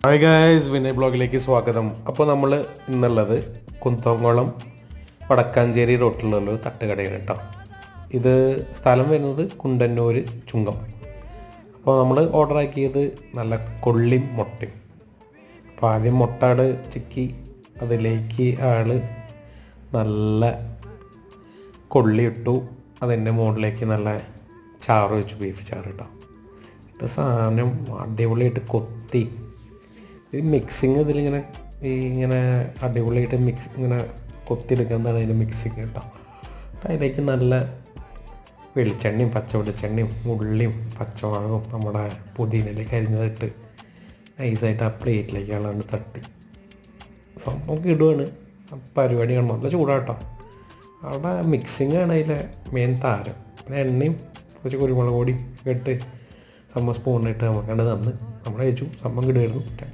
Hi guys, Vinay ബ്ലോഗിലേക്ക് സ്വാഗതം. അപ്പോൾ നമ്മൾ ഇന്നുള്ളത് കുന്തോങ്കോളം വടക്കാഞ്ചേരി റോട്ടിലുള്ളൊരു തട്ടുകടയാണ് കേട്ടോ. ഇത് സ്ഥലം വരുന്നത് കുണ്ടന്നൂർ ചുങ്കം. അപ്പോൾ നമ്മൾ ഓർഡർ ആക്കിയത് നല്ല കൊള്ളിയും മുട്ടയും. അപ്പോൾ ആദ്യം മുട്ടയുടെ ചിക്കി അതിലേക്ക് നല്ല കൊള്ളി ഇട്ടു. അതിൻ്റെ മുകളിലേക്ക് നല്ല ചാറ് വെച്ചു, ബീഫ് ചാറ് കേട്ടോ. ഇട്ട് സാധനം അടിപൊളിയായിട്ട് കൊത്തി മിക്സിങ് ഇതിലിങ്ങനെ ഇങ്ങനെ അടിപൊളിയായിട്ട് ഇങ്ങനെ കൊത്തിയെടുക്കുന്നതാണ് അതിൻ്റെ മിക്സിങ് കേട്ടോ. അതിലേക്ക് നല്ല വെളിച്ചെണ്ണയും പച്ച വെളിച്ചെണ്ണയും ഉള്ളിയും പച്ചമുളകും നമ്മുടെ പുതിനയിലേക്ക് അരിഞ്ഞതിട്ട് നൈസായിട്ട് ആ പ്ലേറ്റിലേക്ക് തട്ടി സംഭവം ഇടുകയാണ്. പരിപാടിയാണ്, നല്ല ചൂടാട്ടോ. അവിടെ മിക്സിങ്ങാണ് അതിലെ മെയിൻ താരം. പിന്നെ എണ്ണയും കുറച്ച് കുരുമുളക് പൊടിയും ഇട്ട് സംഭവം സ്പൂണിട്ട് നമുക്കണ്ട് തന്ന് നമ്മളെ കഴിച്ചു. സംഭവം കിടുമായിരുന്നു.